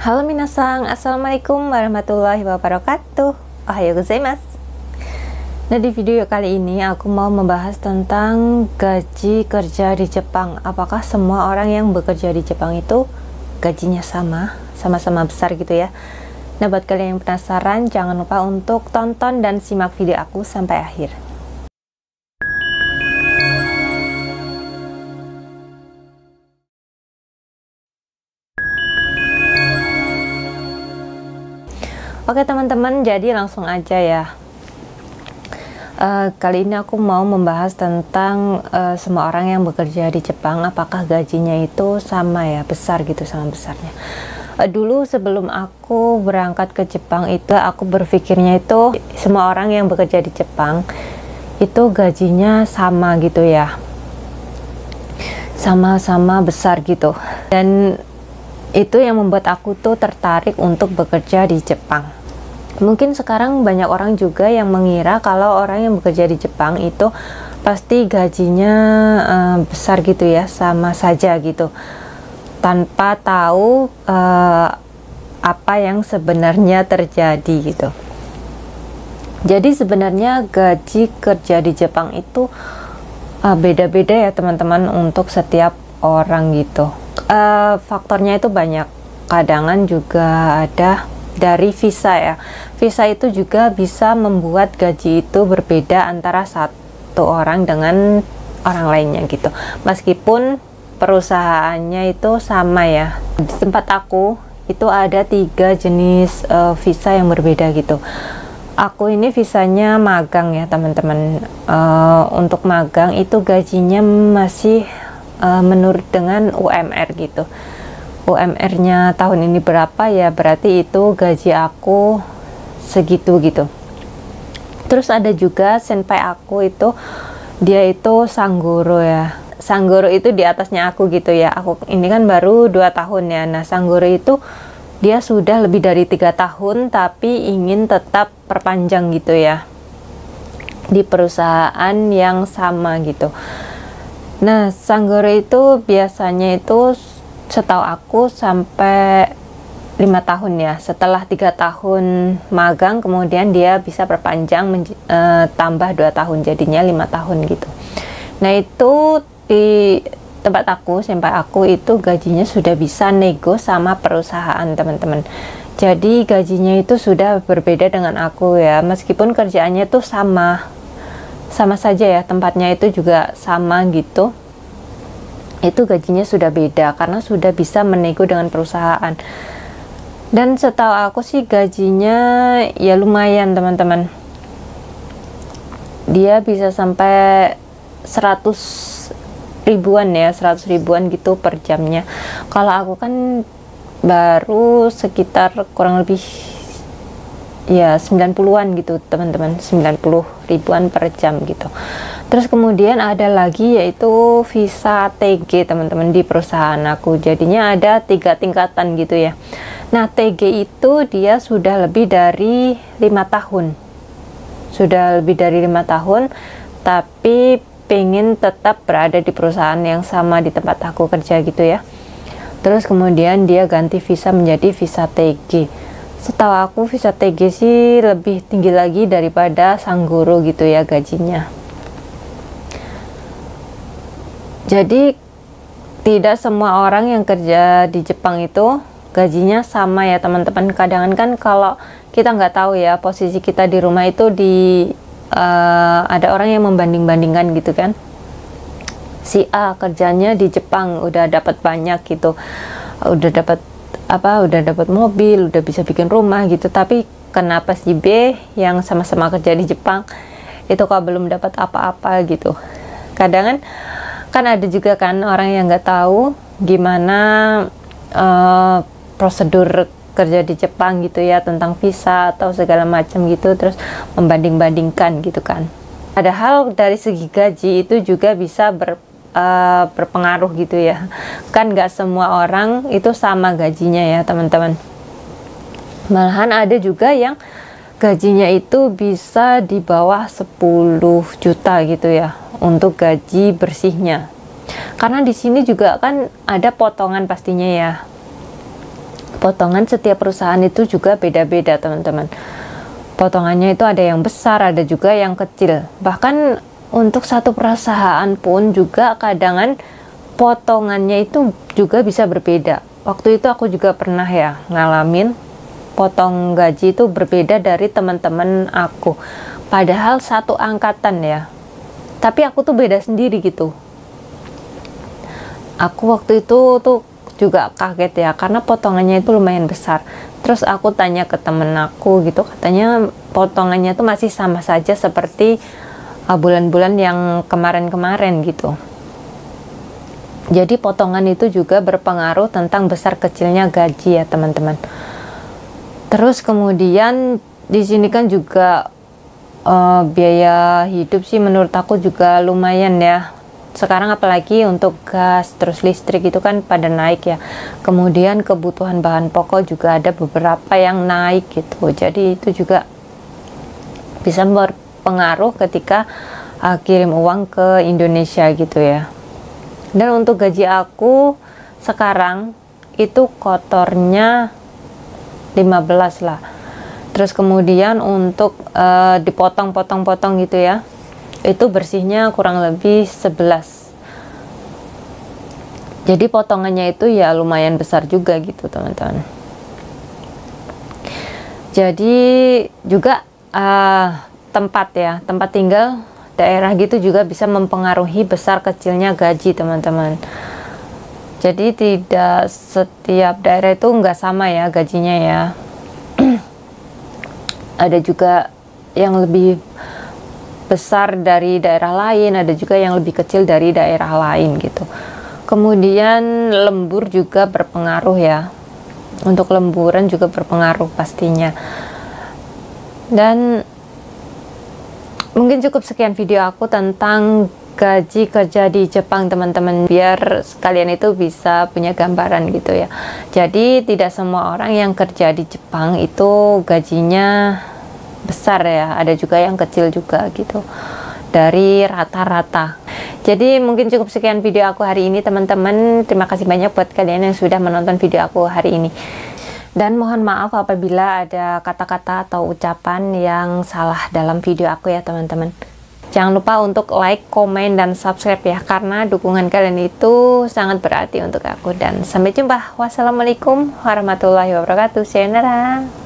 Halo minasang, assalamualaikum warahmatullahi wabarakatuh. Ohayo gozaimasu. Nah, di video kali ini aku mau membahas tentang gaji kerja di Jepang. Apakah semua orang yang bekerja di Jepang itu gajinya sama-sama besar gitu ya? Nah, buat kalian yang penasaran, jangan lupa untuk tonton dan simak video aku sampai akhir. Oke teman-teman, jadi langsung aja ya. Kali ini aku mau membahas tentang semua orang yang bekerja di Jepang, apakah gajinya itu sama ya, besar gitu, sama besarnya. Dulu sebelum aku berangkat ke Jepang itu, aku berpikirnya itu semua orang yang bekerja di Jepang itu gajinya sama gitu ya, sama-sama besar gitu. Dan itu yang membuat aku tuh tertarik untuk bekerja di Jepang. Mungkin sekarang banyak orang juga yang mengira kalau orang yang bekerja di Jepang itu pasti gajinya besar gitu ya, sama saja gitu, tanpa tahu apa yang sebenarnya terjadi gitu. Jadi sebenarnya gaji kerja di Jepang itu beda-beda ya teman-teman untuk setiap orang gitu. Faktornya itu banyak, kadang juga ada dari visa ya. Visa itu juga bisa membuat gaji itu berbeda antara satu orang dengan orang lainnya gitu, meskipun perusahaannya itu sama ya. Di tempat aku itu ada 3 jenis visa yang berbeda gitu. Aku ini visanya magang ya teman-teman. Untuk magang itu gajinya masih menurut dengan UMR gitu. UMR-nya tahun ini berapa ya, berarti itu gaji aku segitu gitu. Terus ada juga senpai aku itu, dia itu sanggoro ya. Sanggoro itu di atasnya aku gitu ya. Aku ini kan baru 2 tahun ya. Nah, sanggoro itu dia sudah lebih dari 3 tahun tapi ingin tetap perpanjang gitu ya, di perusahaan yang sama gitu. Nah, sanggoro itu biasanya itu setahu aku sampai 5 tahun ya. Setelah 3 tahun magang, kemudian dia bisa perpanjang tambah 2 tahun, jadinya 5 tahun gitu. Nah, itu di tempat aku, sampai aku itu gajinya sudah bisa nego sama perusahaan teman-teman. Jadi gajinya itu sudah berbeda dengan aku ya, meskipun kerjaannya itu sama saja ya, tempatnya itu juga sama gitu. Itu gajinya sudah beda karena sudah bisa menego dengan perusahaan. Dan setahu aku sih gajinya ya lumayan teman-teman, dia bisa sampai 100 ribuan ya, 100 ribuan gitu per jamnya. Kalau aku kan baru sekitar kurang lebih ya 90-an gitu teman-teman, 90 ribuan per jam gitu. Terus kemudian ada lagi yaitu visa TG teman-teman di perusahaan aku. Jadinya ada 3 tingkatan gitu ya. Nah, TG itu dia sudah lebih dari 5 tahun. Sudah lebih dari 5 tahun tapi pengen tetap berada di perusahaan yang sama di tempat aku kerja gitu ya. Terus kemudian dia ganti visa menjadi visa TG. Setahu aku visa TG sih lebih tinggi lagi daripada sanggoro gitu ya gajinya. Jadi tidak semua orang yang kerja di Jepang itu gajinya sama ya teman-teman. Kadang kan kalau kita nggak tahu ya posisi kita di rumah itu ada orang yang membanding-bandingkan gitu kan. Si A kerjanya di Jepang udah dapat banyak gitu, udah dapat mobil, udah bisa bikin rumah gitu, tapi kenapa si B yang sama-sama kerja di Jepang itu kok belum dapat apa-apa gitu. Kadang kan ada juga kan orang yang nggak tahu gimana prosedur kerja di Jepang gitu ya, tentang visa atau segala macam gitu, terus membanding-bandingkan gitu kan. Padahal dari segi gaji itu juga bisa berpengaruh gitu ya, kan nggak semua orang itu sama gajinya ya teman-teman. Malahan ada juga yang gajinya itu bisa di bawah 10 juta gitu ya untuk gaji bersihnya. Karena di sini juga kan ada potongan pastinya ya, Potongan setiap perusahaan itu juga beda-beda teman-teman. Potongannya itu ada yang besar, ada juga yang kecil. Bahkan untuk satu perusahaan pun juga kadang potongannya itu juga bisa berbeda. Waktu itu aku juga pernah ya ngalamin potong gaji itu berbeda dari teman-teman aku. Padahal satu angkatan ya. Tapi aku tuh beda sendiri gitu. Aku waktu itu tuh juga kaget ya, karena potongannya itu lumayan besar. Terus aku tanya ke temen aku gitu, katanya potongannya tuh masih sama saja seperti bulan-bulan yang kemarin-kemarin gitu. Jadi potongan itu juga berpengaruh tentang besar kecilnya gaji ya teman-teman. Terus kemudian di sini kan juga biaya hidup sih menurut aku juga lumayan ya. Sekarang apalagi untuk gas terus listrik itu kan pada naik ya. Kemudian kebutuhan bahan pokok juga ada beberapa yang naik gitu. Jadi itu juga bisa berpengaruh ketika kirim uang ke Indonesia gitu ya. Dan untuk gaji aku sekarang itu kotornya 15 lah. Terus kemudian untuk dipotong-potong-potong gitu ya, itu bersihnya kurang lebih 11. Jadi potongannya itu ya lumayan besar juga gitu teman-teman. Jadi juga tempat tinggal, daerah gitu juga bisa mempengaruhi besar kecilnya gaji teman-teman. Jadi tidak setiap daerah itu nggak sama ya gajinya ya. Ada juga yang lebih besar dari daerah lain, ada juga yang lebih kecil dari daerah lain gitu. Kemudian lembur juga berpengaruh ya. Untuk lemburan juga berpengaruh pastinya. Dan mungkin cukup sekian video aku tentang gaji kerja di Jepang teman-teman, biar sekalian itu bisa punya gambaran gitu ya. Jadi tidak semua orang yang kerja di Jepang itu gajinya besar ya, ada juga yang kecil juga gitu dari rata-rata. Jadi mungkin cukup sekian video aku hari ini teman-teman. Terima kasih banyak buat kalian yang sudah menonton video aku hari ini, dan mohon maaf apabila ada kata-kata atau ucapan yang salah dalam video aku ya teman-teman. Jangan lupa untuk like, komen, dan subscribe ya, karena dukungan kalian itu sangat berarti untuk aku. Dan sampai jumpa. Wassalamualaikum warahmatullahi wabarakatuh. Sayonara.